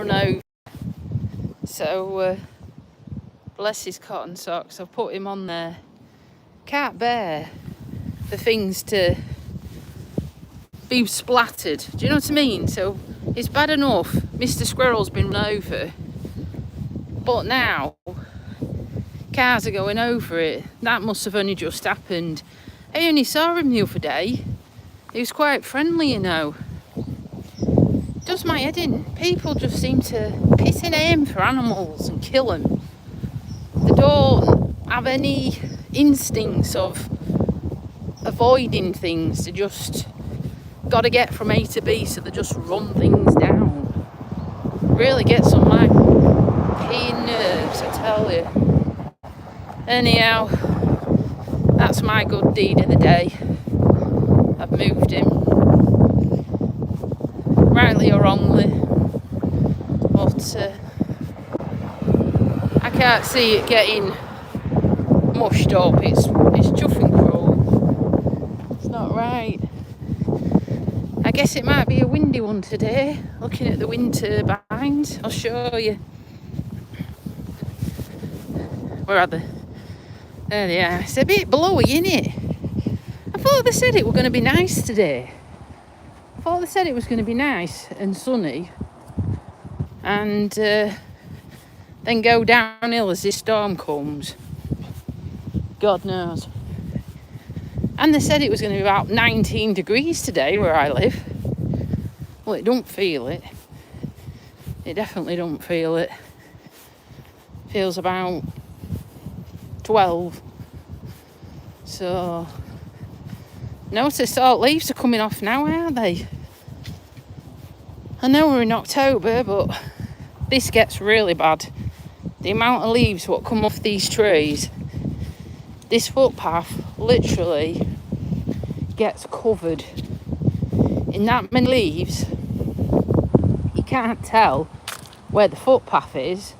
run over. So, bless his cotton socks, I've put him on there. Can't bear the things to be splattered. Do you know what I mean? So, it's bad enough Mr. Squirrel's been run over, but now cars are going over it. That must have only just happened. I only saw him the other day. He was quite friendly, you know. Does my head in. People just seem to piss in aim for animals and kill them. They don't have any instincts of avoiding things. They just got to get from A to B, so they just run things down. Really gets on my pain nerves, I tell you. Anyhow, that's my good deed of the day. I've moved him. Rightly or wrongly. But I can't see it getting mushed up. It's chuff and cruel. It's not right. I guess it might be a windy one today. Looking at the wind turbines, I'll show you. Where are they? There they are. It's a bit blowy, isn't it? I thought they said it were going to be nice today. I thought they said it was going to be nice and sunny. And then go downhill as this storm comes. God knows. And they said it was going to be about 19 degrees today where I live. Well, it don't feel it. It definitely don't feel it. Feels about 12. So, notice all leaves are coming off now, aren't they? I know we're in October, but this gets really bad. The amount of leaves what come off these trees. This footpath literally gets covered in that many leaves. You can't tell where the footpath is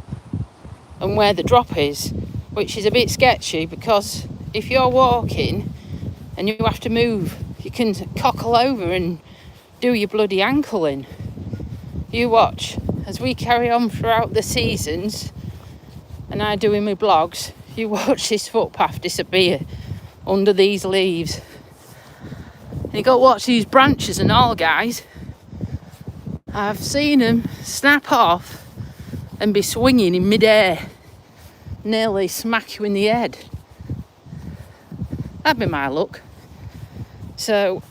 and where the drop is, which is a bit sketchy, because if you're walking and you have to move, you can cockle over and do your bloody ankle in. You watch as we carry on throughout the seasons, and I do in my blogs, you watch this footpath disappear under these leaves. And you got to watch these branches and all, guys. I've seen them snap off and be swinging in midair, nearly smack you in the head. That'd be my luck. So,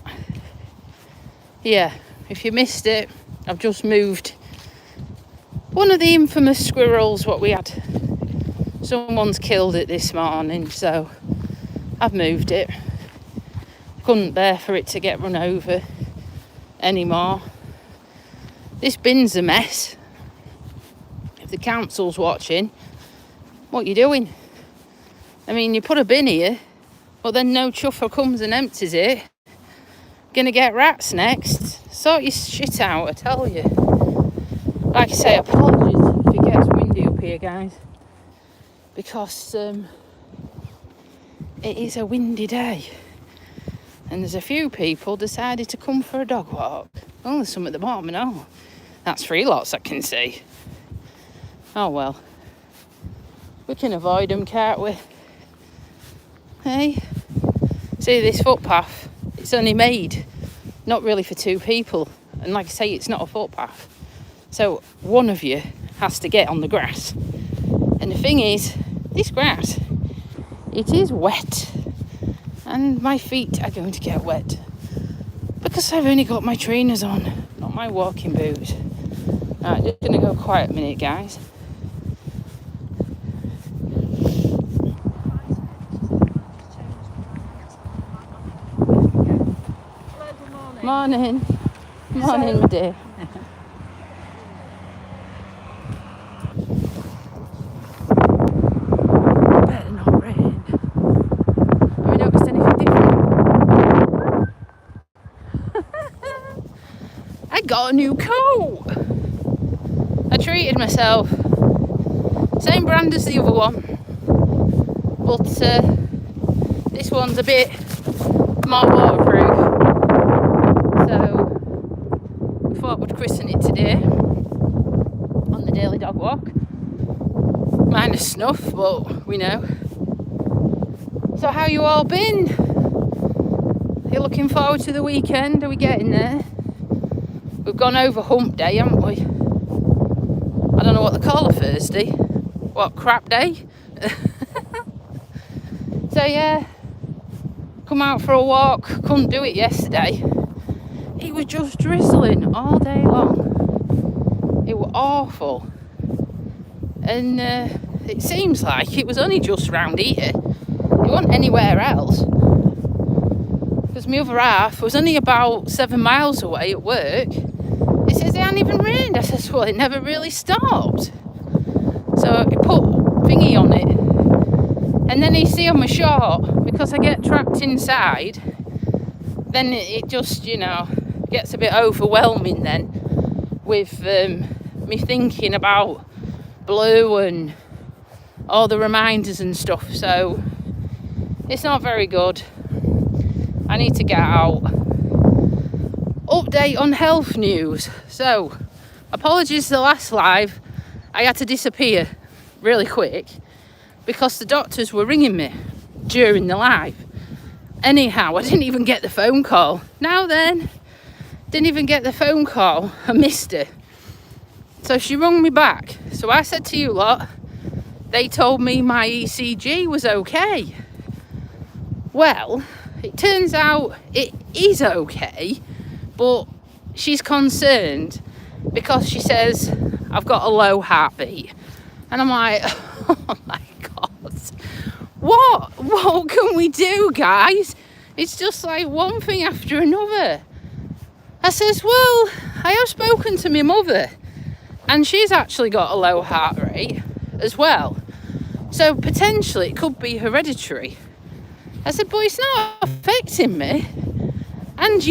yeah, if you missed it, I've just moved one of the infamous squirrels what we had. Someone's killed it this morning, so I've moved it. Couldn't bear for it to get run over anymore. This bin's a mess. If the council's watching, what you doing? I mean, you put a bin here, but then no chuffer comes and empties it. Gonna get rats next. Sort your shit out, I tell you. Like I say, apologies if it gets windy up here, guys, because it is a windy day, and there's a few people decided to come for a dog walk. Oh, there's some at the bottom, no. That's 3 lots I can see. Oh well. We can avoid them, can't we? Hey? See, this footpath, it's only made not really for 2 people. And like I say, it's not a footpath. So one of you has to get on the grass. And the thing is, this grass, it is wet. And my feet are going to get wet. Because I've only got my trainers on, not my walking boots. Alright, just going to go quiet a minute, guys. Morning. Morning, my dear. Better not rain. Have you noticed anything different? I got a new coat. I treated myself. Same brand as the other one, but this one's a bit more waterproof. So we thought we'd christen it today. daily dog walk. Minus Snuff, but we know. So how you all been? Are you looking forward to the weekend? Are we getting there? We've gone over hump day, haven't we? I don't know what they call a Thursday. What, crap day? So yeah, come out for a walk. Couldn't do it yesterday. It was just drizzling all day long. It was awful. And it seems like it was only just round here. It wasn't anywhere else. Because my other half was only about 7 miles away at work. He says it hadn't even rained. I says, well, it never really stopped. So he put thingy on it. And then he see on my short, because I get trapped inside, then it just, gets a bit overwhelming then with me thinking about Blue and all the reminders and stuff. So it's not very good. I need to get out. Update on health news. So, apologies to the last live. I had to disappear really quick because the doctors were ringing me during the live. Anyhow, I didn't even get the phone call. Now then, didn't even get the phone call. I missed it. So she rung me back. So I said to you lot, they told me my ECG was okay. Well, it turns out it is okay, but she's concerned because she says I've got a low heartbeat. And I'm like, oh my God, what can we do, guys? It's just like one thing after another. I says, well, I have spoken to my mother and she's actually got a low heart rate as well. So potentially it could be hereditary. I said, but it's not affecting me. And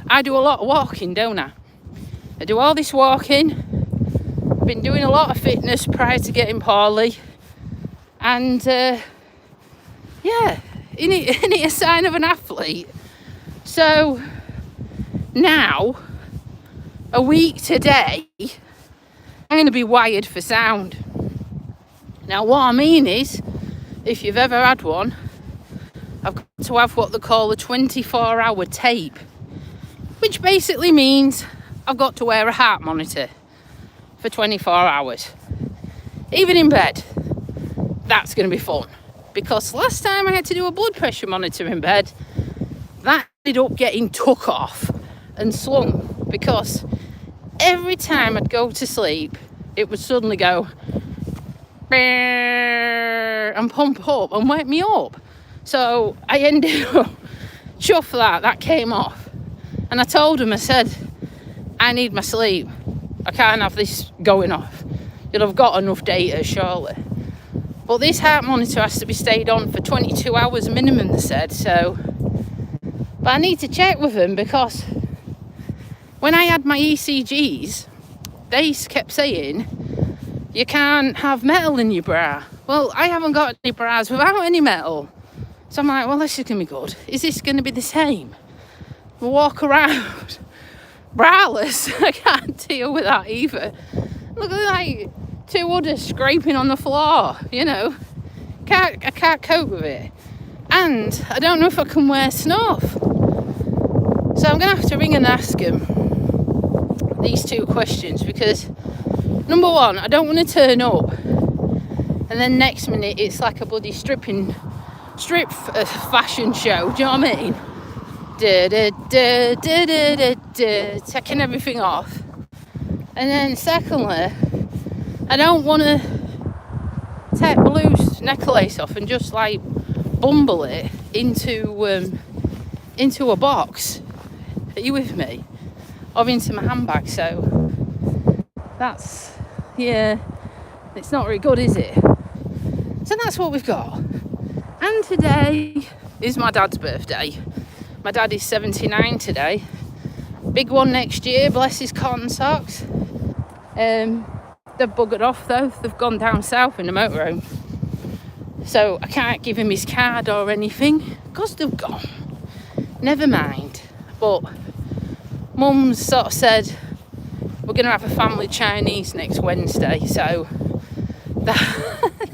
I do a lot of walking, don't I? I do all this walking. I've been doing a lot of fitness prior to getting poorly. And, isn't it a sign of an athlete? So, now, a week today, I'm going to be wired for sound. Now, what I mean is, if you've ever had one, I've got to have what they call a 24-hour tape, which basically means I've got to wear a heart monitor for 24 hours. Even in bed, that's going to be fun. Because last time I had to do a blood pressure monitor in bed, that ended up getting took off and slung. Because every time I'd go to sleep, it would suddenly go and pump up and wake me up. So I ended up, chuff that came off. And I told him, I said, I need my sleep. I can't have this going off. You'll have got enough data, surely. But this heart monitor has to be stayed on for 22 hours minimum, they said. So, but I need to check with them because when I had my ECGs, they kept saying, you can't have metal in your bra. Well, I haven't got any bras without any metal. So I'm like, well, this is going to be good. Is this going to be the same? We'll walk around braless. I can't deal with that either. Look at like two udders scraping on the floor, I can't cope with it. And I don't know if I can wear snuff. So I'm going to have to ring and ask him these two questions because, number one, I don't want to turn up and then next minute it's like a bloody strip fashion show, do you know what I mean? Taking everything off. And then secondly, I don't want to take Blue's necklace off and just like bumble it into a box. Are you with me? Or into my handbag. So that's, it's not very good, is it? So that's what we've got. And today is my dad's birthday. My dad is 79 today. Big one next year, bless his cotton socks. They've buggered off though. They've gone down south in the motorhome. So I can't give him his card or anything because they've gone. Never mind. But Mum's sort of said, we're going to have a family Chinese next Wednesday, so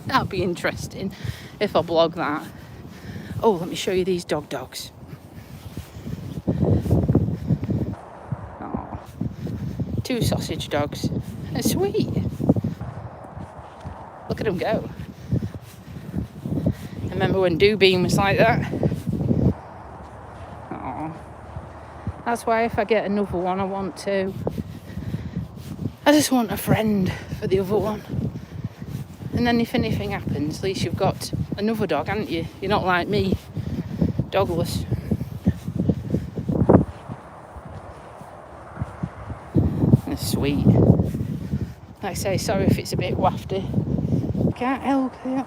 that'll be interesting if I blog that. Oh, let me show you these dogs. Oh, 2 sausage dogs. They're sweet. Look at them go. I remember when Doobeam was like that. Oh, that's why if I get another one, I want to. I just want a friend for the other one. And then if anything happens, at least you've got another dog, haven't you? You're not like me, dogless. They're sweet. Like I say, sorry if it's a bit wafty. Can't help it.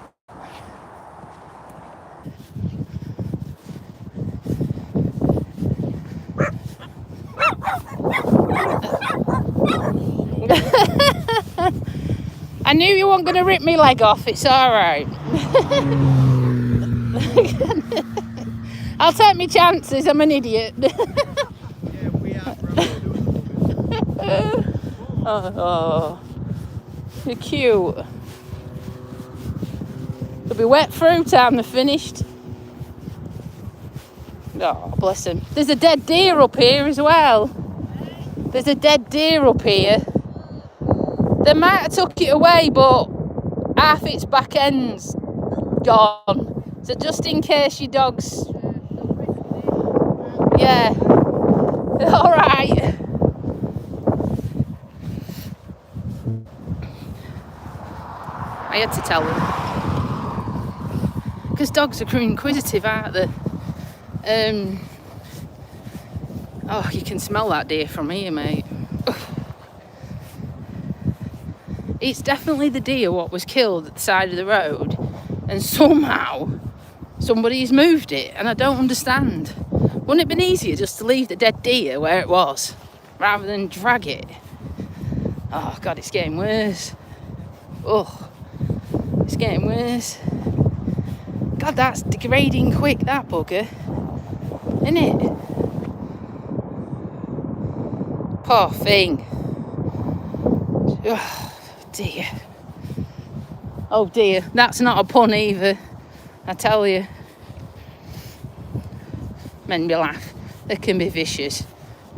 I knew you weren't going to rip me leg off. It's all right. I'll take my chances. I'm an idiot. Yeah, we are. Oh, you're cute. It'll be wet through time they're finished. Oh, bless him. There's a dead deer up here as well. There's a dead deer up here. They might have took it away, but half its back end's gone. So just in case your dog's... Yeah. All right. I had to tell them. Because dogs are inquisitive, aren't they? Oh, you can smell that deer from here, mate. It's definitely the deer what was killed at the side of the road, and somehow somebody's moved it, and I don't understand. Wouldn't it have been easier just to leave the dead deer where it was rather than drag it? Oh God, it's getting worse. Oh, it's getting worse. God, that's degrading quick, that bugger, isn't it? Poor thing. Oh dear. Oh dear, that's not a pun either, I tell you. Made me laugh. They can be vicious.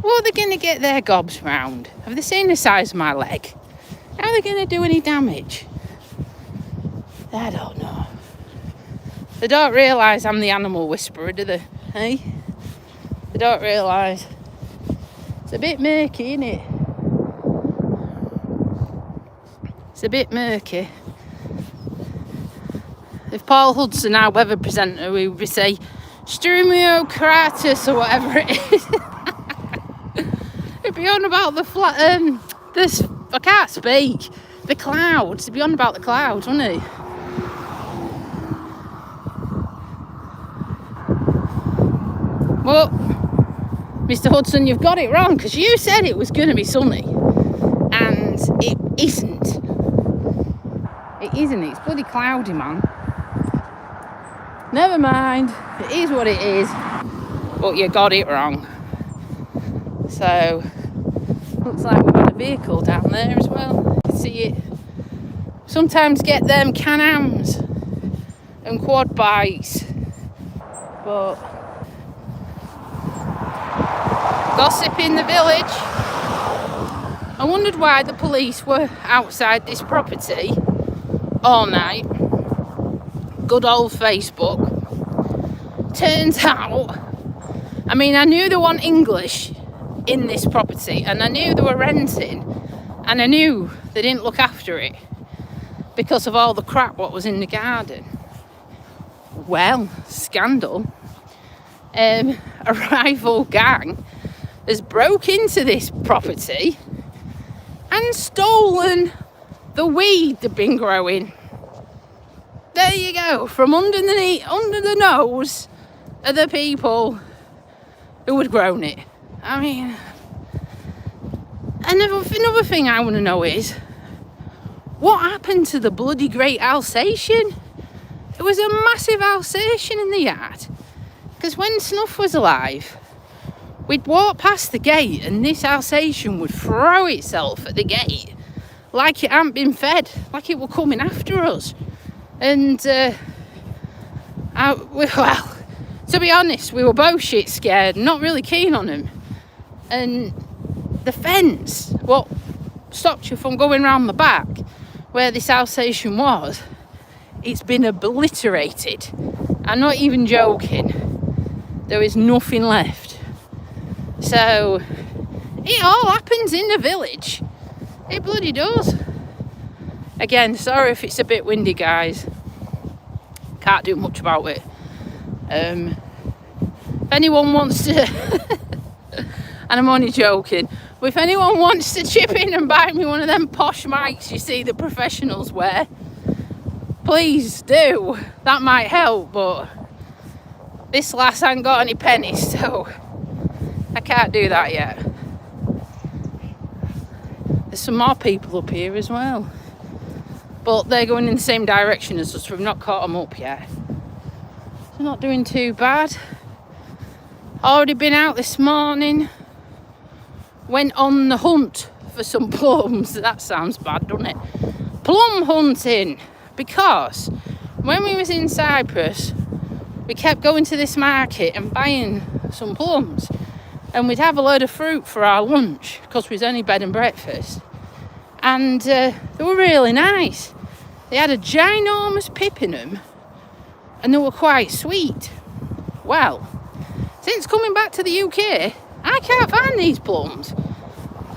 What are they going to get their gobs round? Have they seen the size of my leg? How are they going to do any damage? I don't know. They don't realise I'm the animal whisperer, do they? Hey? They don't realise. It's a bit murky, isn't it? It's a bit murky. If Paul Hudson, our weather presenter, we would say Strumio Kratos or whatever it is. It'd be on about the flat, this, I can't speak. The clouds. It'd be on about the clouds, wouldn't it? Well, Mr. Hudson, you've got it wrong, because you said it was going to be sunny. And it isn't. It isn't. It's bloody cloudy, man. Never mind. It is what it is. But you got it wrong. So, looks like we've got a vehicle down there as well. You can see it. Sometimes get them Can-Ams and quad bikes. But gossip in the village. I wondered why the police were outside this property all night. Good old Facebook. Turns out, I mean, I knew there wasn't English in this property, and I knew they were renting, and I knew they didn't look after it because of all the crap what was in the garden. Well, scandal. A rival gang has broke into this property and stolen the weed they've been growing. There you go, from under the nose of the people who had grown it. I mean, another thing I want to know is, what happened to the bloody great Alsatian? There was a massive Alsatian in the yard. Because when Snuff was alive, We'd walk past the gate and this Alsatian would throw itself at the gate like it hadn't been fed, like it were coming after us. And, well, to be honest, we were both shit scared, not really keen on him. And the fence, what stopped you from going round the back, where this Alsatian was, it's been obliterated. I'm not even joking. There is nothing left. So, it all happens in the village. It bloody does. Again, sorry if it's a bit windy, guys. Can't do much about it. If anyone wants to, and I'm only joking, but if anyone wants to chip in and buy me one of them posh mics you see the professionals wear, please do. That might help, but this lass ain't got any pennies, so I can't do that yet. There's some more people up here as well, but they're going in the same direction as us. We've not caught them up yet. They're not doing too bad. Already been out this morning. Went on the hunt for some plums. That sounds bad, doesn't it? Plum hunting. Because when we was in Cyprus, we kept going to this market and buying some plums. And we'd have a load of fruit for our lunch because we was only bed and breakfast. And they were really nice. They had a ginormous pip in them and they were quite sweet. Well, since coming back to the UK, I can't find these plums.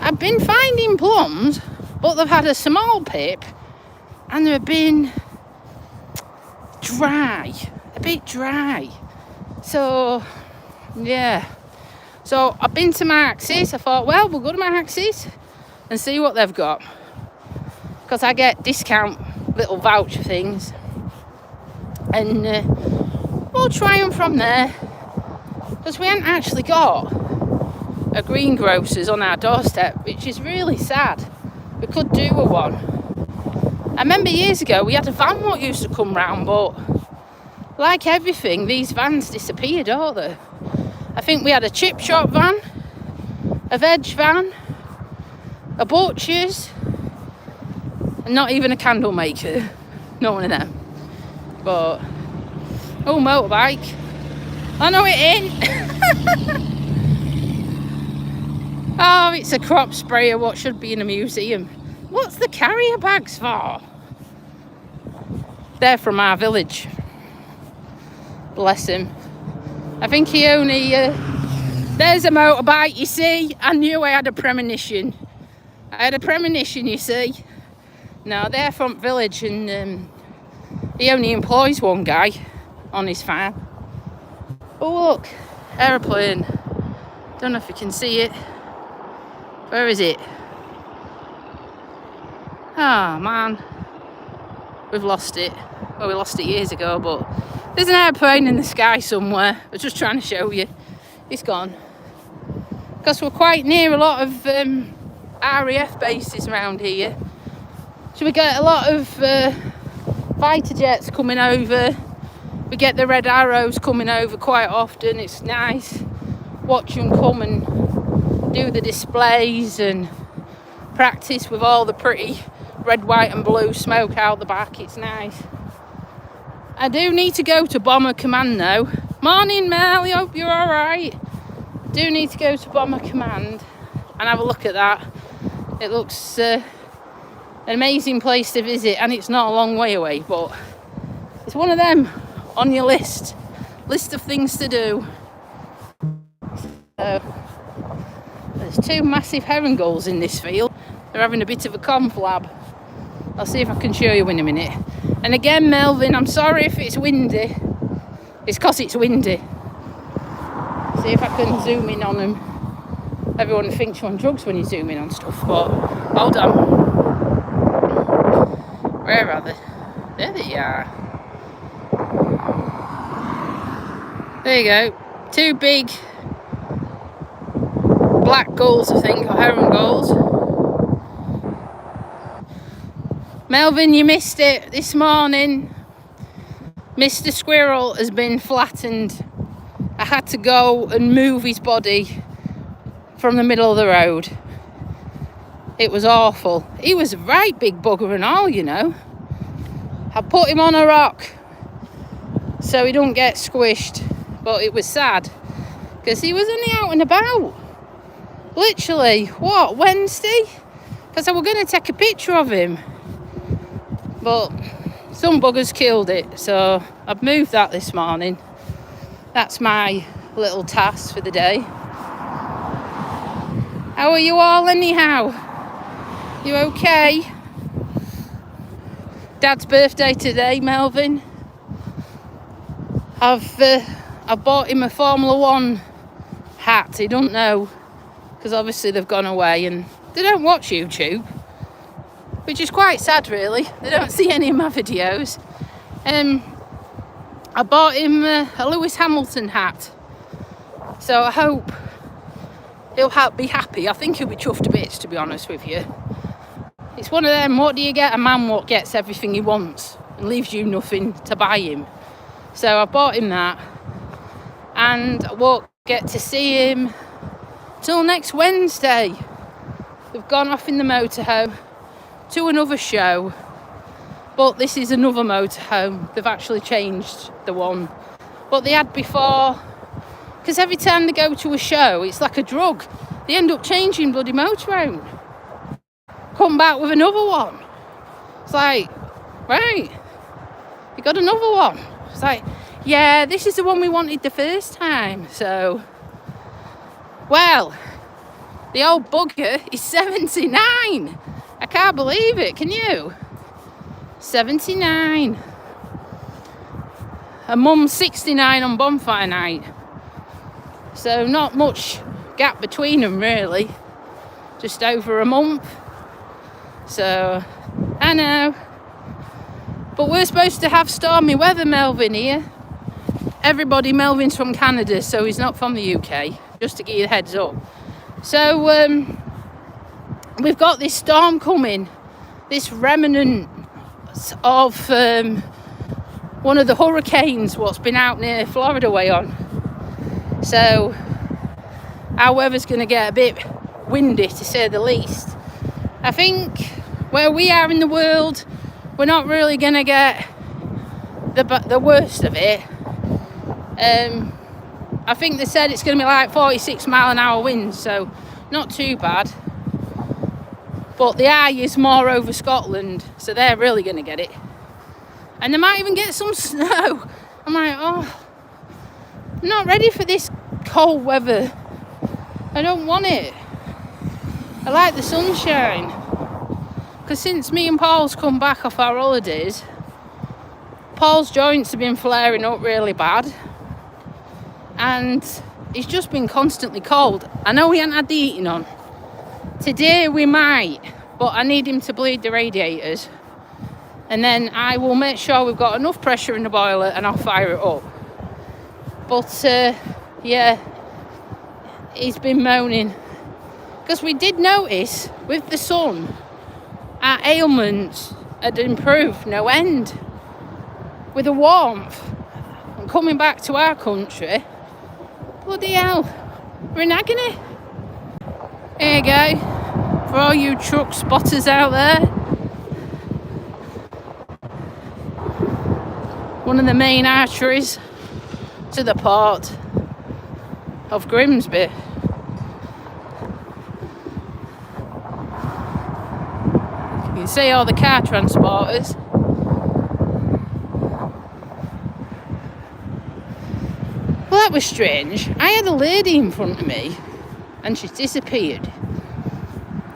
I've been finding plums, but they've had a small pip and they've been dry, a bit dry. So, yeah. So I've been to Marx's. I thought, well, we'll go to Marx's and see what they've got. Because I get discount little voucher things. And we'll try them from there. Because we haven't actually got a greengrocer's on our doorstep, which is really sad. We could do with one. I remember years ago we had a van what used to come round, but like everything, these vans disappear, don't they? I think we had a chip shop van, a veg van, a butcher's, and not even a candle maker. Not one of them. But, oh, motorbike. I know it ain't. Oh, it's a crop sprayer, what should be in a museum. What's the carrier bags for? They're from our village. Bless him. I think he only... there's a motorbike, you see. I knew I had a premonition. I had a premonition, you see. No, they're from village and he only employs one guy on his farm. Oh, look. Aeroplane. Don't know if you can see it. Where is it? Ah, oh, man. We've lost it. Well, we lost it years ago, but there's an airplane in the sky somewhere. I was just trying to show you. It's gone. Because we're quite near a lot of RAF bases around here. So we get a lot of fighter jets coming over. We get the Red Arrows coming over quite often. It's nice. Watch them come and do the displays and practice with all the pretty red, white and blue smoke out the back. It's nice. I do need to go to Bomber Command though. Morning, Mel, I hope you're alright. I do need to go to Bomber Command and have a look at that. It looks an amazing place to visit and it's not a long way away, but it's one of them on your list of things to do. So, there's two massive herring gulls in this field. They're having a bit of a conflab. I'll see if I can show you in a minute. And again, Melvin, I'm sorry if it's windy. It's because it's windy. See if I can zoom in on them. Everyone thinks you're on drugs when you zoom in on stuff, but hold on. Where are they? There they are. There you go. Two big black gulls, I think, or heron gulls. Melvin, you missed it this morning. Mr. Squirrel has been flattened. I had to go and move his body from the middle of the road. It was awful. He was a right big bugger and all, you know. I put him on a rock so he don't get squished, but it was sad because he was only out and about. Literally, what, Wednesday? Because I was going to take a picture of him, but some buggers killed it, so I've moved that this morning. That's my little task for the day. How are you all anyhow? You okay? Dad's birthday today, Melvin. I've bought him a Formula 1 hat. He don't know, because obviously they've gone away and they don't watch YouTube, which is quite sad really. They don't see any of my videos. I bought him a Lewis Hamilton hat, so I hope he'll be happy. I think he'll be chuffed to bits, to be honest with you. It's one of them, what do you get? A man what gets everything he wants and leaves you nothing to buy him. So I bought him that, and I won't get to see him till next Wednesday. They've gone off in the motorhome to another show, but this is another motorhome. They've actually changed the one what they had before, because every time they go to a show, it's like a drug. They end up changing bloody motorhome, come back with another one. It's like, right, you got another one. It's like, yeah, this is the one we wanted the first time. So, well, the old bugger is 79. I can't believe it, can you? 79. And Mum's 69 on bonfire night. So not much gap between them really. Just over a month. So, I know. But we're supposed to have stormy weather, Melvin, here. Everybody, Melvin's from Canada, so he's not from the UK. Just to give you a heads up. So, we've got this storm coming. This remnant of one of the hurricanes what's been out near Florida way on. So, our weather's going to get a bit windy, to say the least. I think where we are in the world, we're not really going to get the worst of it. I think they said it's going to be like 46 mile an hour winds, so not too bad. But the eye is more over Scotland, so they're really going to get it. And they might even get some snow. I'm like, oh, I'm not ready for this cold weather. I don't want it. I like the sunshine. Because since me and Paul's come back off our holidays, Paul's joints have been flaring up really bad. And he's just been constantly cold. I know he hasn't had the heating on. Today we might, but I need him to bleed the radiators. And then I will make sure we've got enough pressure in the boiler and I'll fire it up. But, yeah, he's been moaning. Because we did notice with the sun, our ailments had improved no end. With the warmth and coming back to our country, bloody hell, we're in agony. Here you go, for all you truck spotters out there. One of the main arteries to the port of Grimsby. You can see all the car transporters. Well, that was strange. I had a lady in front of me and she's disappeared.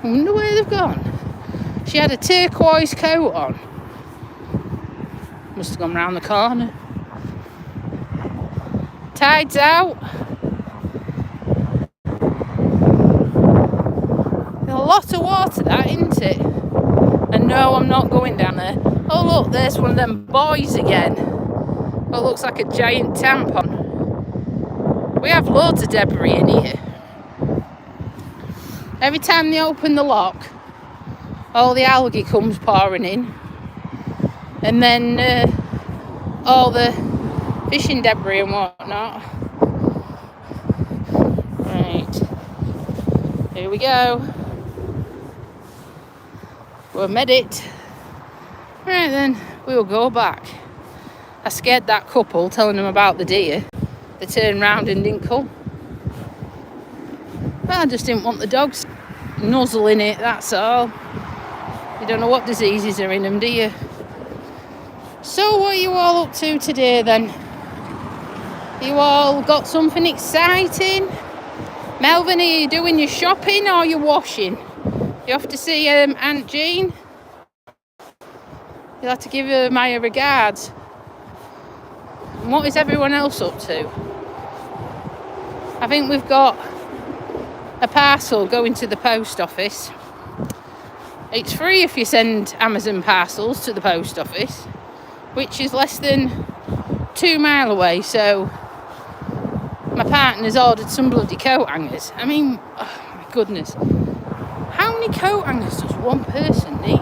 I wonder where they've gone. She had a turquoise coat on. Must have gone round the corner. Tide's out. There's a lot of water, that, isn't it? And no, I'm not going down there. Oh look, there's one of them boys again. Oh, looks like a giant tampon. We have loads of debris in here. Every time they open the lock, all the algae comes pouring in. And then all the fishing debris and whatnot. Right. Here we go. We'll made it. Right then, we'll go back. I scared that couple telling them about the deer. They turned round and didn't come. But I just didn't want the dogs nuzzling it, that's all. You don't know what diseases are in them, do you? So what are you all up to today then? You all got something exciting? Melvin, are you doing your shopping or your washing? You have to see Aunt Jean? You'll have to give her my regards. And what is everyone else up to? I think we've got a parcel going to the post office. It's free if you send Amazon parcels to the post office, which is less than 2 miles away. So my partner's ordered some bloody coat hangers. I mean, oh my goodness. How many coat hangers does one person need?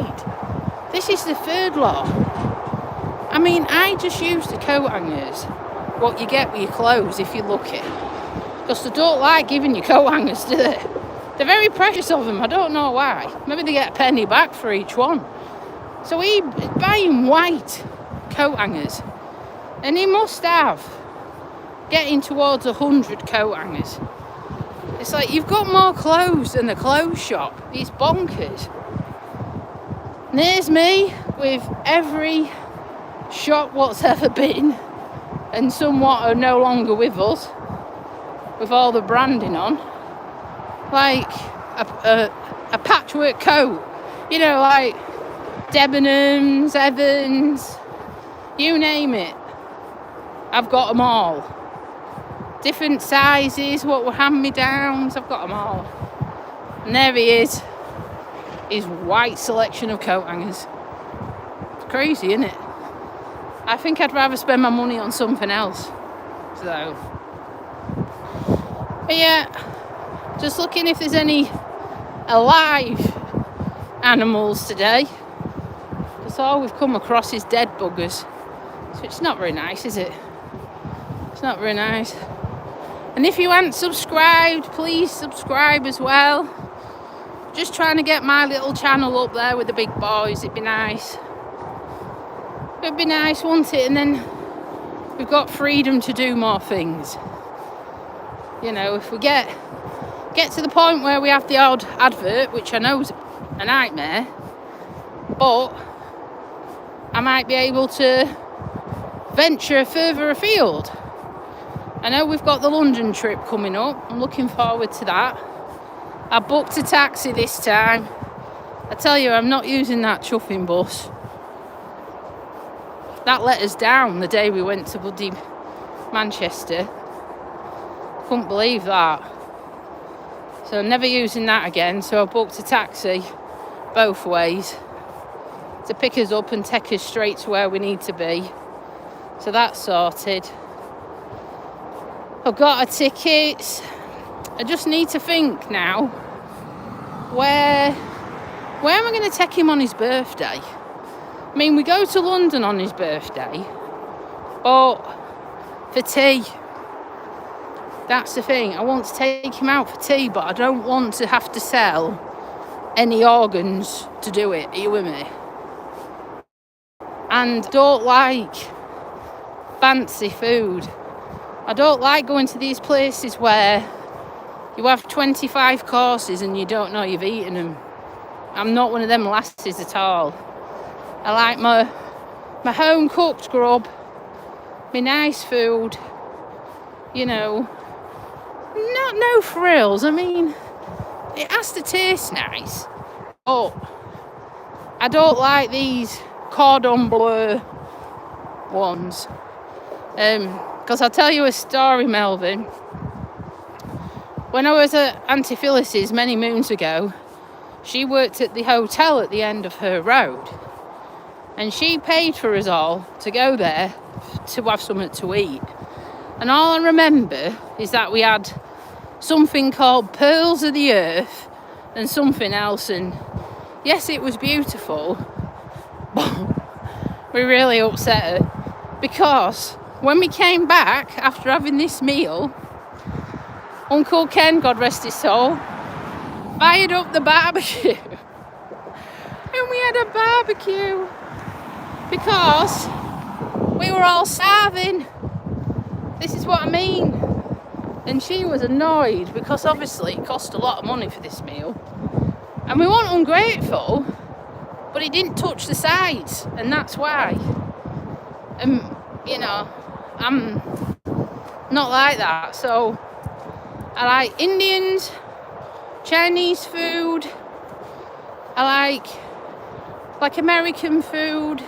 This is the third lot. I mean, I just use the coat hangers, what you get with your clothes if you're lucky. Because they don't like giving you coat hangers, do they? They're very precious of them, I don't know why. Maybe they get a penny back for each one. So he's buying white coat hangers. And he must have getting towards 100 coat hangers. It's like, you've got more clothes than the clothes shop. It's bonkers. And there's me with every shop what's ever been, and somewhat are no longer with us, with all the branding on, like a patchwork coat, you know, like Debenhams, Evans, you name it, I've got them all. Different sizes, what were hand-me-downs, I've got them all. And there he is, his white selection of coat hangers. It's crazy, isn't it? I think I'd rather spend my money on something else. So, but yeah, just looking if there's any alive animals today. That's all we've come across is dead buggers. So it's not very nice, is it? It's not very nice. And if you haven't subscribed, please subscribe as well. Just trying to get my little channel up there with the big boys. It'd be nice. It'd be nice, wouldn't it? And then we've got freedom to do more things. You know, if we get to the point where we have the odd advert, which I know is a nightmare, but I might be able to venture further afield. I know we've got the London trip coming up. I'm looking forward to that. I booked a taxi this time. I tell you, I'm not using that chuffing bus. That let us down the day we went to bloody Manchester. Couldn't believe that. So I'm never using that again. So I booked a taxi both ways to pick us up and take us straight to where we need to be. So that's sorted. I've got our tickets. I just need to think now, where am I going to take him on his birthday? I mean, we go to London on his birthday, but for tea. That's the thing. I want to take him out for tea, but I don't want to have to sell any organs to do it. Are you with me? And don't like fancy food. I don't like going to these places where you have 25 courses and you don't know you've eaten them. I'm not one of them lasses at all. I like my home cooked grub, my nice food, you know, no frills. I mean, it has to taste nice, but I don't like these cordon bleu ones. Because I'll tell you a story, Melvin. When I was at Auntie Phyllis's many moons ago, she worked at the hotel at the end of her road. And she paid for us all to go there to have something to eat. And all I remember is that we had something called Pearls of the Earth and something else. And yes, it was beautiful, but we really upset her. Because when we came back after having this meal, Uncle Ken, God rest his soul, fired up the barbecue. And we had a barbecue because we were all starving. This is what I mean. And she was annoyed because obviously it cost a lot of money for this meal. And we weren't ungrateful, but it didn't touch the sides, and that's why. You know, I'm not like that. So I like Indians, Chinese food. I like American food.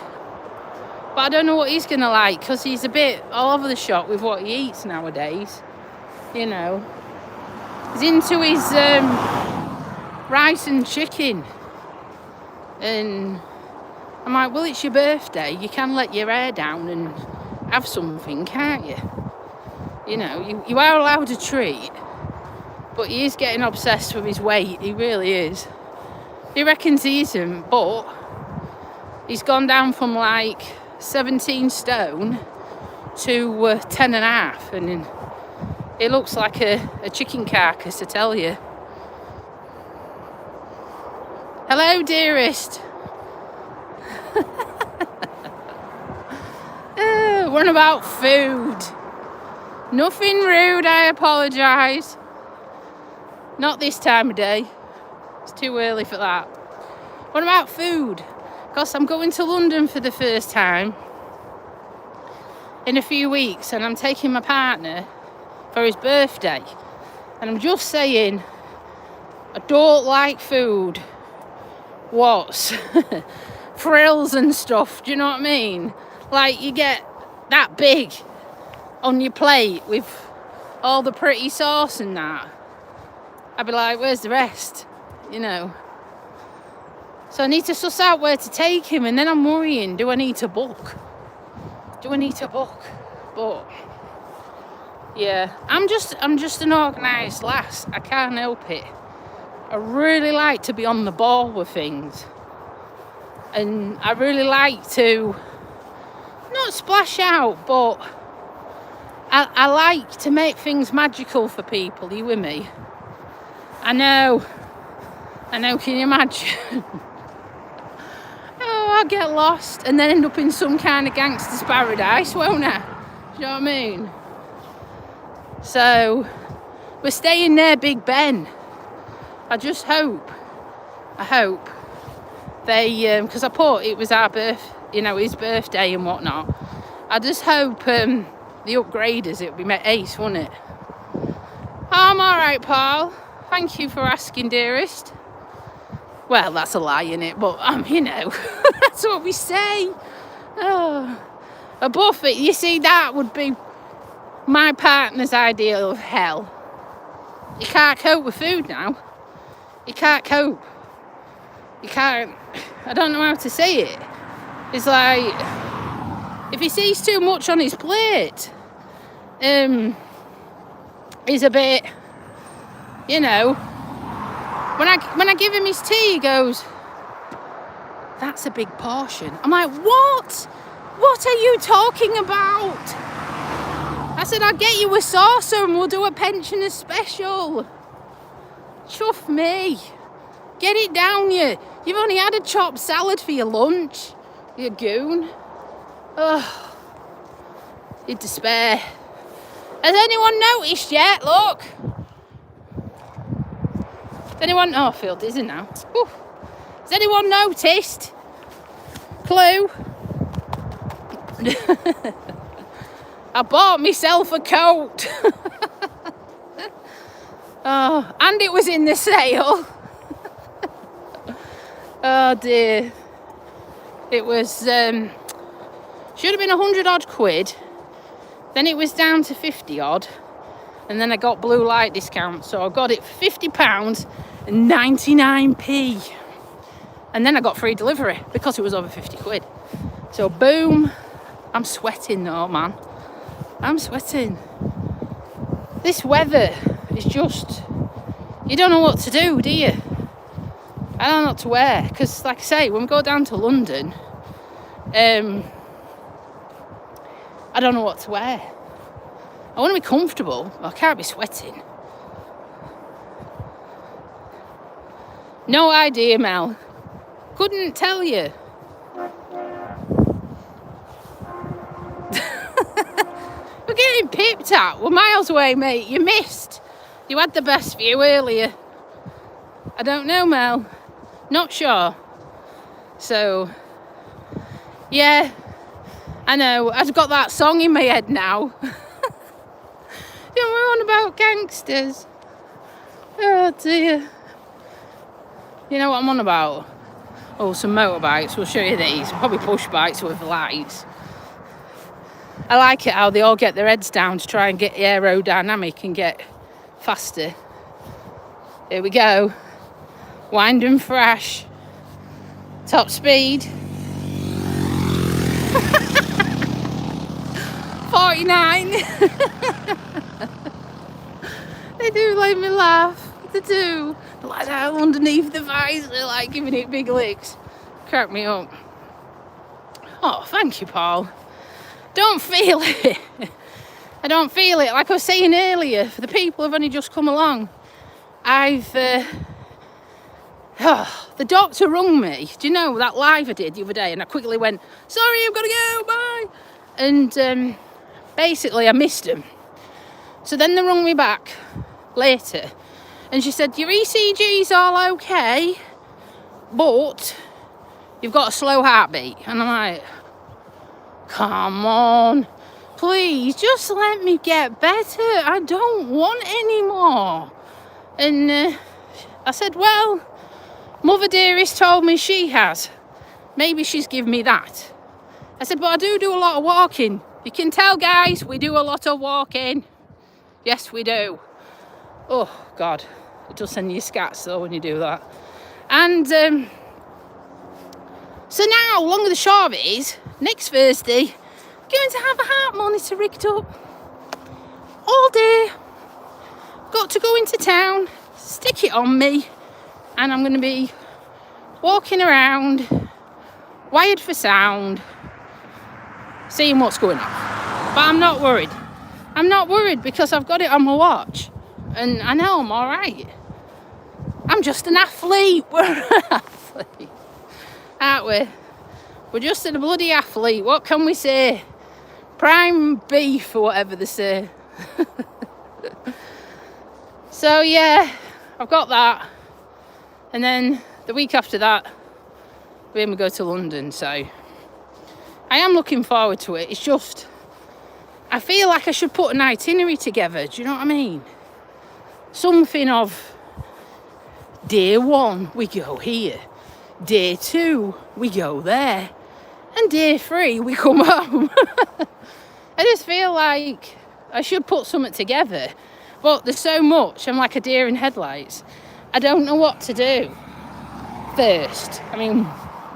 But I don't know what he's gonna like because he's a bit all over the shop with what he eats nowadays. You know, he's into his rice and chicken. And I'm like, well, it's your birthday. You can let your hair down and have something, can't you? You know, you are allowed a treat. But he is getting obsessed with his weight. He really is. He reckons he isn't, but he's gone down from like 17 stone to 10 and a half. And it looks like a chicken carcass, I tell you. Hello, dearest. What about food? Nothing rude, I apologise. Not this time of day. It's too early for that. What about food? Because I'm going to London for the first time in a few weeks, and I'm taking my partner for his birthday. And I'm just saying, I don't like food. What's frills and stuff, do you know what I mean? Like, you get that big on your plate with all the pretty sauce and that. I'd be like, where's the rest? You know. So I need to suss out where to take him, and then I'm worrying, do I need to book? But yeah, I'm just an organised lass. I can't help it. I really like to be on the ball with things. And I really like to not splash out, but I like to make things magical for people. Are you with me? I know, can you imagine? Oh, I'll get lost and then end up in some kind of gangster's paradise, won't I? Do you know what I mean? So, we're staying near Big Ben. I just hope they, because I put it was our his birthday and whatnot. I just hope the upgraders, it would be ace, wouldn't it? I'm alright, Paul. Thank you for asking, dearest. Well, that's a lie, innit? But, you know, that's what we say. Oh, a buffet, you see, that would be my partner's ideal of hell. You can't cope with food now. You can't cope. You can't, I don't know how to say it. It's like, if he sees too much on his plate, he's a bit, you know, when I give him his tea, he goes, that's a big portion. I'm like, what? What are you talking about? I said, I'll get you a saucer and we'll do a pensioner special. Chuff me. Get it down, you. You've only had a chopped salad for your lunch, you goon. Oh, in despair. Has anyone noticed yet? Look. Has anyone... Oh, I feel dizzy now. Whew. Has anyone noticed? Clue? I bought myself a coat. Oh, and it was in the sale. Oh dear. It was, should have been 100 odd quid. Then it was down to 50 odd. And then I got blue light discount. So I got it for £50 and 99p. And then I got free delivery because it was over 50 quid. So boom. I'm sweating though, man. I'm sweating. This weather is just, you don't know what to do you? I don't know what to wear. Because like I say, when we go down to London, I don't know what to wear. I want to be comfortable. I can't be sweating. No idea, Mel. Couldn't tell you. We're getting pipped at. We're miles away, mate. You missed. You had the best view earlier. I don't know, Mel. Not sure. So, yeah. I know. I've got that song in my head now. We're on about gangsters. Oh, dear. You know what I'm on about? Oh, some motorbikes. We'll show you these. Probably push bikes with lights. I like it how they all get their heads down to try and get aerodynamic and get faster. Here we go. Wind and thrash. Top speed. 49. They do make me laugh. They do. They're like that underneath the visor, like giving it big licks. Crack me up. Oh, thank you, Paul. Don't feel it. I don't feel it. Like I was saying earlier, for the people who've only just come along, the doctor rung me. Do you know that live I did the other day? And I quickly went, sorry, I've got to go, bye. And basically I missed him. So then they rung me back later. And she said, your ECG's all okay, but you've got a slow heartbeat. And I'm like, come on, please, just let me get better. I don't want any more. And I said, well, Mother Dearest told me she has. Maybe she's given me that. I said, but I do a lot of walking. You can tell, guys, we do a lot of walking. Yes, we do. Oh, God. It does send you scats, though, when you do that. And so now, long of the short of it is, next Thursday, going to have a heart monitor rigged up all day. Got to go into town, stick it on me, and I'm going to be walking around, wired for sound, seeing what's going on. But I'm not worried. I'm not worried because I've got it on my watch, and I know I'm all right. I'm just an athlete. We're an athlete, aren't we? We're just a bloody athlete. What can we say? Prime beef or whatever they say. So yeah, I've got that. And then the week after that, we go to London. So I am looking forward to it. It's just, I feel like I should put an itinerary together. Do you know what I mean? Something of, day 1, we go here. Day 2, we go there. And day 3, we come home. I just feel like I should put something together. But there's so much. I'm like a deer in headlights. I don't know what to do first. I mean,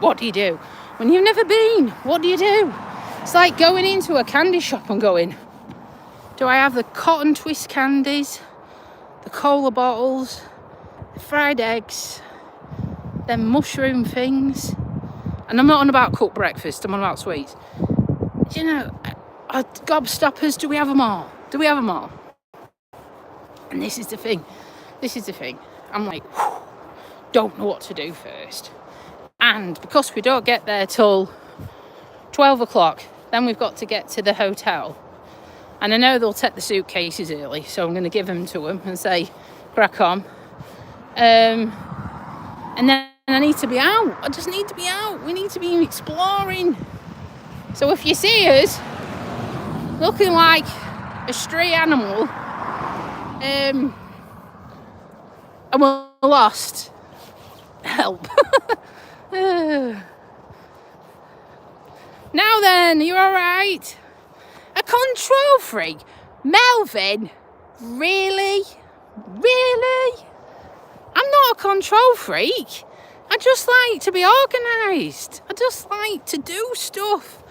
what do you do? When you've never been, what do you do? It's like going into a candy shop and going, do I have the cotton twist candies, the cola bottles, the fried eggs, them mushroom things? And I'm not on about cooked breakfast, I'm on about sweets. You know, gobstoppers, do we have them all? Do we have them all? And this is the thing. I'm like, don't know what to do first. And because we don't get there till 12 o'clock, then we've got to get to the hotel. And I know they'll take the suitcases early, so I'm going to give them to them and say, crack on. And then I need to be out. I just need to be out. We need to be exploring. So if you see us looking like a stray animal, and we're lost, help. Now then, you're all right? A control freak? Melvin? Really? I'm not a control freak. I just like to be organised. I just like to do stuff.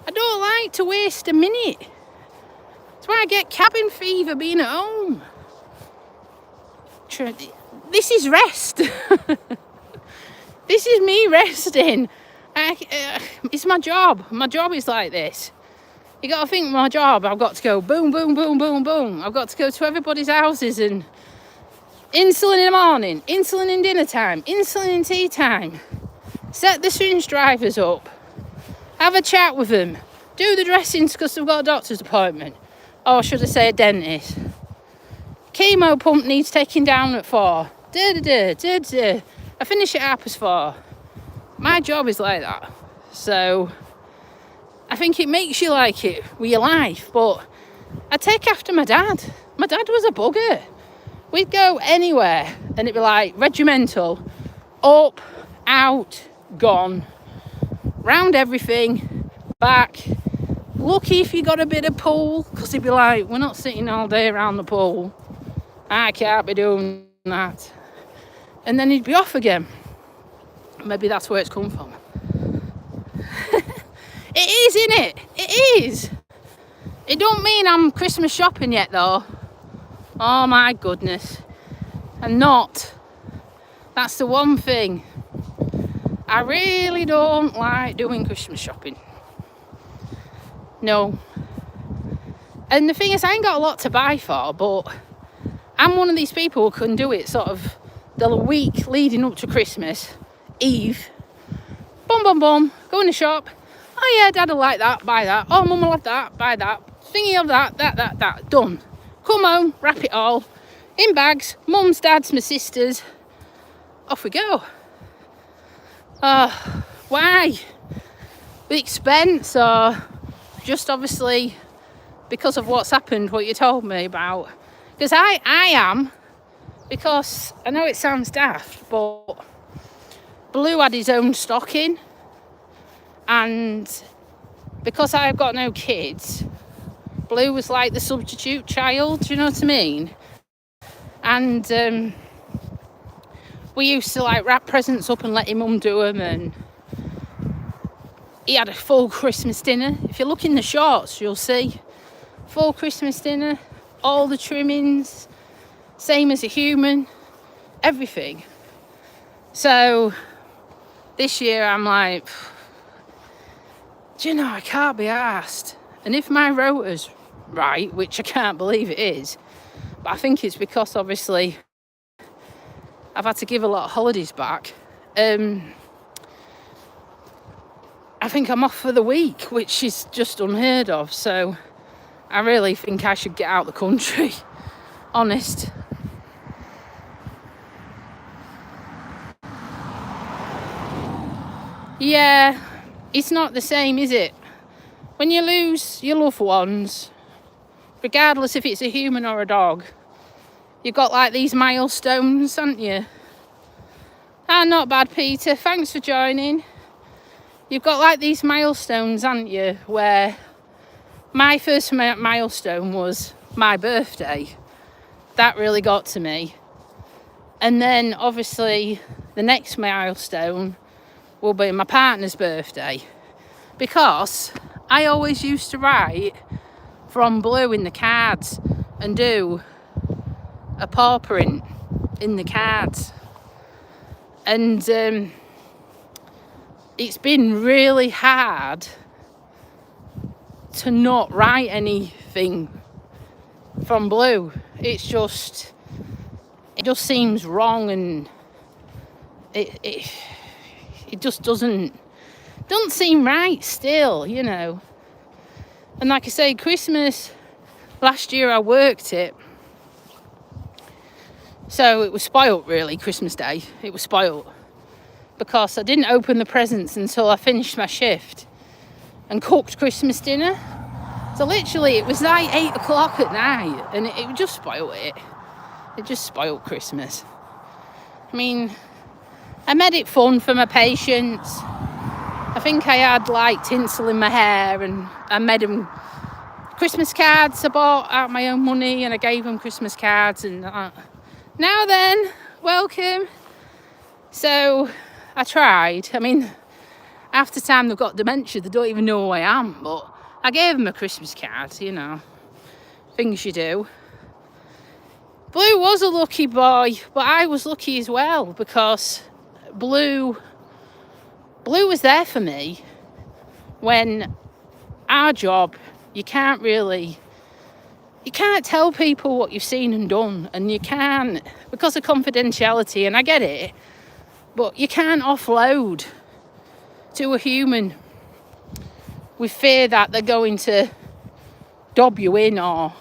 I don't like to waste a minute. That's why I get cabin fever being at home. This is rest. This is me resting. It's my job. My job is like this. You got to think my job. I've got to go boom, boom, boom, boom, boom. I've got to go to everybody's houses and Insulin in the morning, insulin in dinner time, insulin in tea time. Set the syringe drivers up. Have a chat with them. Do the dressings because they've got a doctor's appointment. Or should I say a dentist. Chemo pump needs taking down at 4. I finish at 4:30. My job is like that. So I think it makes you like it with your life. But I take after my dad. My dad was a bugger. We'd go anywhere and it'd be like regimental. Up, out, gone. Round everything. Back. Lucky if you got a bit of pool. Because he'd be like, we're not sitting all day around the pool. I can't be doing that. And then he'd be off again. Maybe that's where it's come from. It is, innit? It is. It don't mean I'm Christmas shopping yet, though. Oh, my goodness. I'm not. That's the one thing. I really don't like doing Christmas shopping. No. And the thing is, I ain't got a lot to buy for, but I'm one of these people who can do it sort of the week leading up to Christmas Eve. Boom, boom, boom. Go in the shop. Oh yeah, Dad will like that, buy that. Oh, Mum will have that, buy that. Thingy of that. Done. Come home, wrap it all. In bags. Mum's, Dad's, my sister's. Off we go. Why? The expense or just obviously because of what's happened, what you told me about? Because I am, because I know it sounds daft, but Blue had his own stocking, and because I've got no kids, Blue was like the substitute child, do you know what I mean? And we used to like wrap presents up and let him Mum do them, and he had a full Christmas dinner. If you look in the shorts, you'll see full Christmas dinner, all the trimmings, same as a human, everything. So this year I'm like, do you know, I can't be arsed. And if my rota's right, which I can't believe it is, but I think it's because obviously I've had to give a lot of holidays back. I think I'm off for the week, which is just unheard of. So I really think I should get out of the country, honest. Yeah, it's not the same, is it? When you lose your loved ones, regardless if it's a human or a dog, you've got like these milestones, haven't you? Ah, not bad, Peter. Thanks for joining. You've got like these milestones, haven't you? Where my first milestone was my birthday. That really got to me. And then obviously the next milestone will be my partner's birthday. Because I always used to write from Blue in the cards and do a paw print in the cards. And it's been really hard to not write anything from Blue. It just seems wrong, and it just doesn't seem right still, you know. And like I say, Christmas last year I worked it, so it was spoilt really. Christmas Day, it was spoilt because I didn't open the presents until I finished my shift and cooked Christmas dinner. So literally it was like 8 o'clock at night, and it just spoiled it. It just spoiled Christmas. I mean, I made it fun for my patients. I think I had like tinsel in my hair, and I made them Christmas cards. I bought out my own money and I gave them Christmas cards, and now then, welcome. So I tried. I mean, half the time they've got dementia, they don't even know who I am, but I gave them a Christmas card, you know, things you do. Blue was a lucky boy, but I was lucky as well, because Blue was there for me when our job, you can't really you can't tell people what you've seen and done, and you can't, because of confidentiality, and I get it, but you can't offload to a human with fear that they're going to dob you in, or,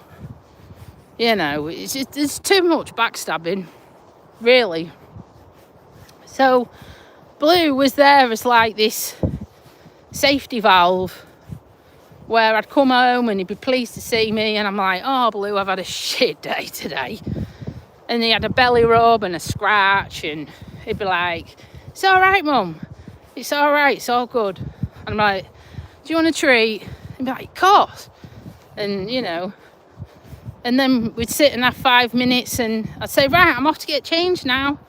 it's just, there's too much backstabbing, really. So Blue was there as like this safety valve where I'd come home and he'd be pleased to see me, and I'm like, oh, Blue, I've had a shit day today. And he had a belly rub and a scratch, and he'd be like, it's all right, Mum. It's all right. It's all good. And I'm like, do you want a treat? He'd be like, of course. And, and then we'd sit and have 5 minutes, and I'd say, right, I'm off to get changed now.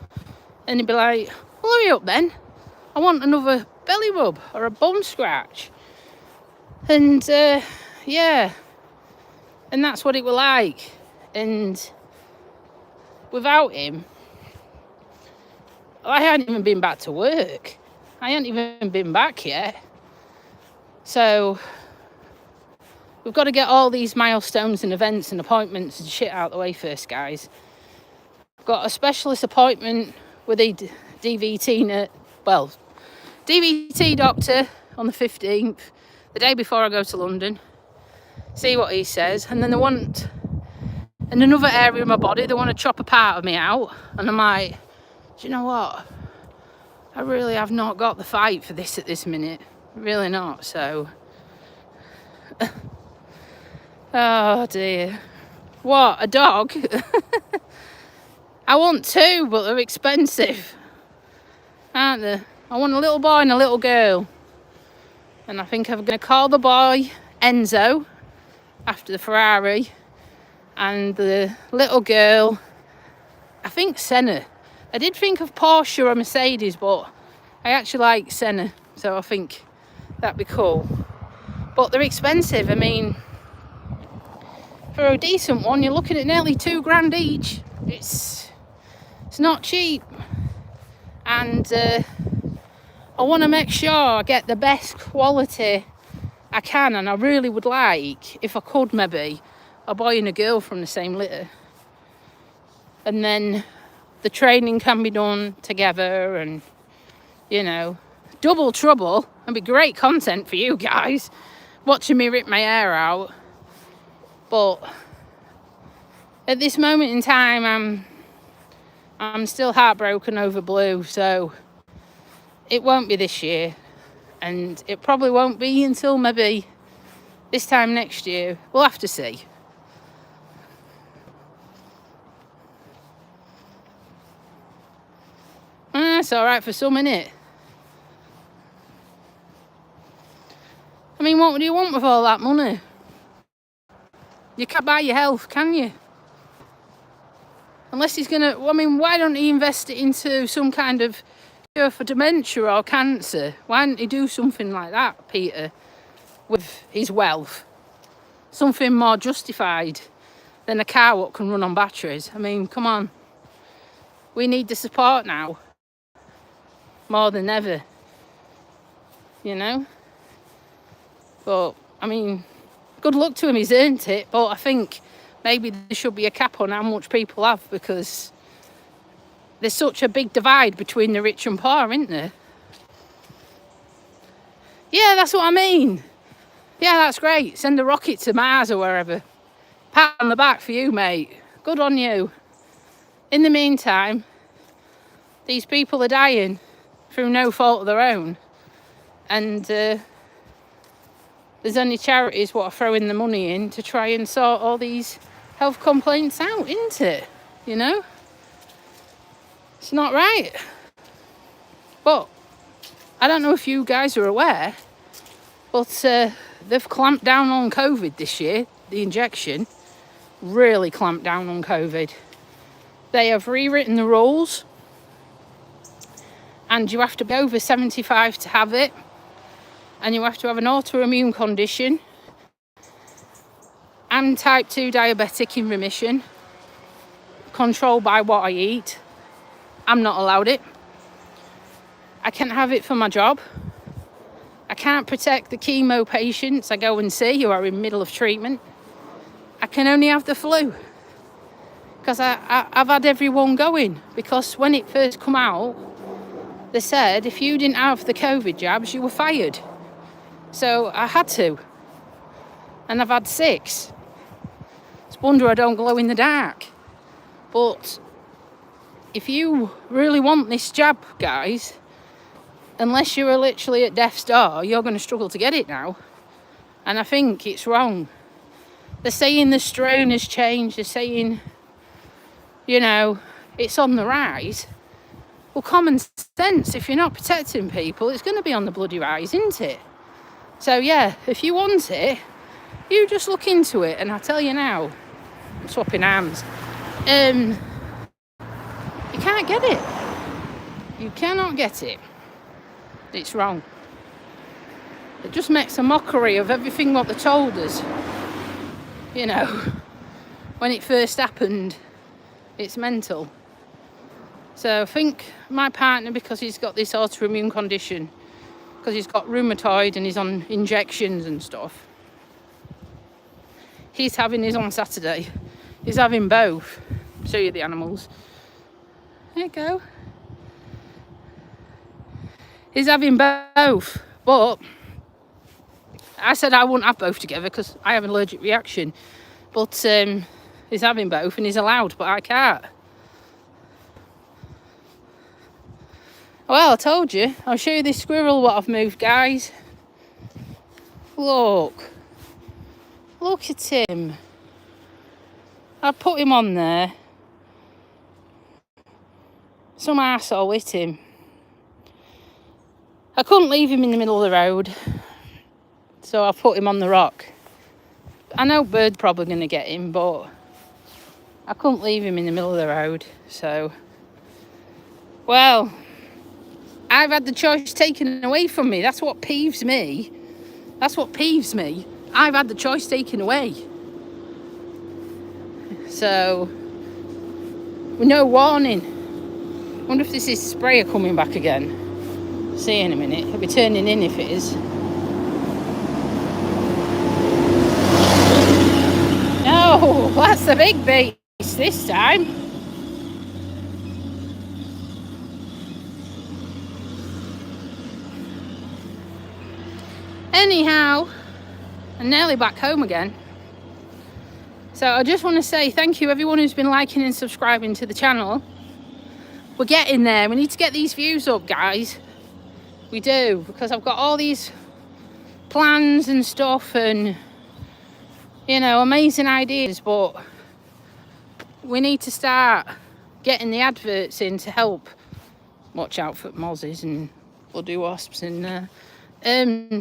And he'd be like, well, hurry up then. I want another belly rub or a bum scratch. And, yeah. And that's what it was like. And without him, I hadn't even been back to work. I hadn't even been back yet. So we've got to get all these milestones and events and appointments and shit out of the way first, guys. I've got a specialist appointment with a DVT doctor on the 15th, the day before I go to London. See what he says. And then they want, in another area of my body, they want to chop a part of me out. And I'm like, do you know what? I really have not got the fight for this at this minute. Really not. So, oh dear. What, a dog? I want two, but they're expensive, aren't they? I want a little boy and a little girl. And I think I'm going to call the boy Enzo, after the Ferrari, and the little girl, I think Senna. I did think of Porsche or Mercedes, but I actually like Senna, so I think that'd be cool. But they're expensive. I mean, for a decent one, you're looking at nearly £2,000 each. It's not cheap. And I want to make sure I get the best quality I can, and I really would like, if I could maybe, a boy and a girl from the same litter. And then the training can be done together, and, double trouble. It'd be great content for you guys, watching me rip my hair out. But at this moment in time, I'm still heartbroken over Blue, so it won't be this year, and it probably won't be until maybe this time next year. We'll have to see. It's all right for some, innit? I mean, what do you want with all that money? You can't buy your health, can you? Unless he's gonna, why don't he invest it into some kind of cure for dementia or cancer? Why don't he do something like that, Peter, with his wealth? Something more justified than a car what can run on batteries. I mean, come on. We need the support now, more than ever. But, good luck to him, he's earned it, but I think maybe there should be a cap on how much people have, because there's such a big divide between the rich and poor, isn't there? Yeah, that's what I mean. Yeah, that's great. Send a rocket to Mars or wherever. Pat on the back for you, mate. Good on you. In the meantime, these people are dying through no fault of their own. And there's only charities what are throwing the money in to try and sort all these health complaints out, isn't it? It's not right. But I don't know if you guys are aware, but they've clamped down on COVID this year. The injection really clamped down on COVID. They have rewritten the rules, and you have to be over 75 to have it, and you have to have an autoimmune condition and type 2 diabetic in remission, controlled by what I eat. I'm not allowed it. I can't have it for my job. I can't protect the chemo patients I go and see who are in middle of treatment. I can only have the flu. Because I've had everyone going. Because when it first come out, they said if you didn't have the COVID jabs, you were fired. So I had to. And I've had 6. It's a wonder I don't glow in the dark. But if you really want this jab, guys, unless you're literally at death's door, you're going to struggle to get it now. And I think it's wrong. They're saying the strain has changed. They're saying, you know, it's on the rise. Well, common sense, if you're not protecting people, it's going to be on the bloody rise, isn't it? So, yeah, if you want it, you just look into it. And I tell you now, I'm swapping arms. You can't get it. You cannot get it. It's wrong. It just makes a mockery of everything what they told us. You know, when it first happened, it's mental. So I think my partner, because he's got this autoimmune condition, because he's got rheumatoid and he's on injections and stuff, he's having his on Saturday. He's having both. Show you the animals. There you go. He's having both, but I said I wouldn't have both together because I have an allergic reaction. But he's having both and he's allowed, but I can't. Well, I told you. I'll show you this squirrel what I've moved, guys. Look. Look at him. I put him on there. Some arsehole hit him. I couldn't leave him in the middle of the road. So I put him on the rock. I know bird probably going to get him, but I couldn't leave him in the middle of the road. So, well, I've had the choice taken away from me. That's what peeves me. That's what peeves me. I've had the choice taken away. So, with no warning. Wonder if this is sprayer coming back again. See in a minute. It'll be turning in if it is. Oh, that's the big beast this time. Anyhow, I'm nearly back home again. So I just want to say thank you everyone who's been liking and subscribing to the channel. We're getting there. We need to get these views up, guys. We do, because I've got all these plans and stuff and, you know, amazing ideas, but we need to start getting the adverts in to help. Watch out for mozzies and bloody wasps and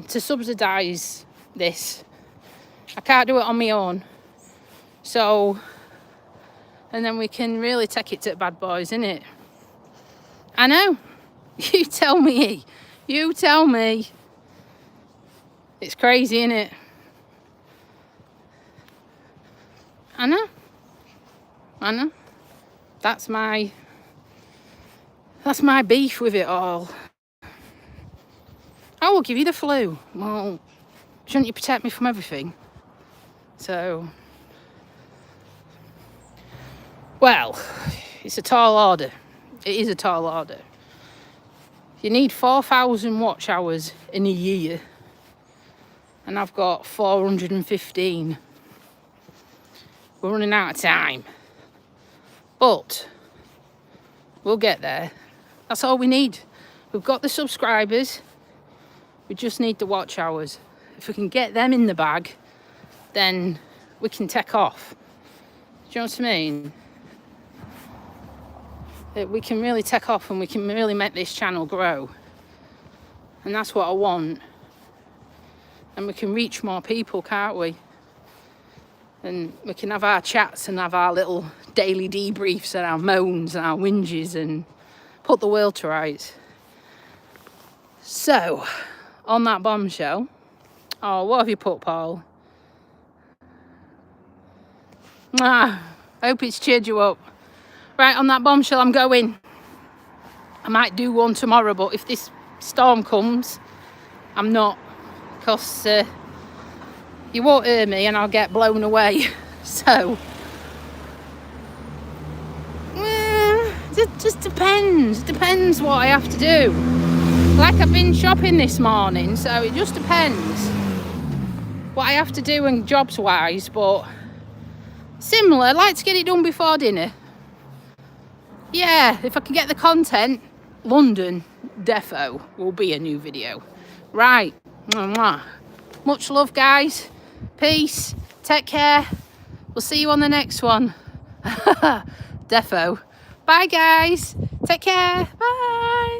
to subsidise this. I can't do it on my own. So, and then we can really take it to the bad boys, innit? I know. You tell me. You tell me. It's crazy, innit? I know. I know. That's my beef with it all. I will give you the flu. Well, shouldn't you protect me from everything? So, well, it's a tall order. It is a tall order. You need 4,000 watch hours in a year. And I've got 415. We're running out of time. But we'll get there. That's all we need. We've got the subscribers. We just need the watch hours. If we can get them in the bag, then we can take off. Do you know what I mean? That we can really take off and we can really make this channel grow. And that's what I want. And we can reach more people, can't we? And we can have our chats and have our little daily debriefs and our moans and our whinges and put the world to rights. So, on that bombshell, oh, what have you put, Paul? I hope it's cheered you up. Right, on that bombshell, I'm going. I might do one tomorrow, but if this storm comes, I'm not. Because you won't hear me and I'll get blown away. So, it just depends. Depends what I have to do. Like, I've been shopping this morning, so it just depends what I have to do and jobs wise, but similar. I like to get it done before dinner. Yeah, if I can get the content, London defo will be a new video. Right. Mwah. Much love, guys. Peace. Take care. We'll see you on the next one. Defo. Bye, guys. Take care. Bye.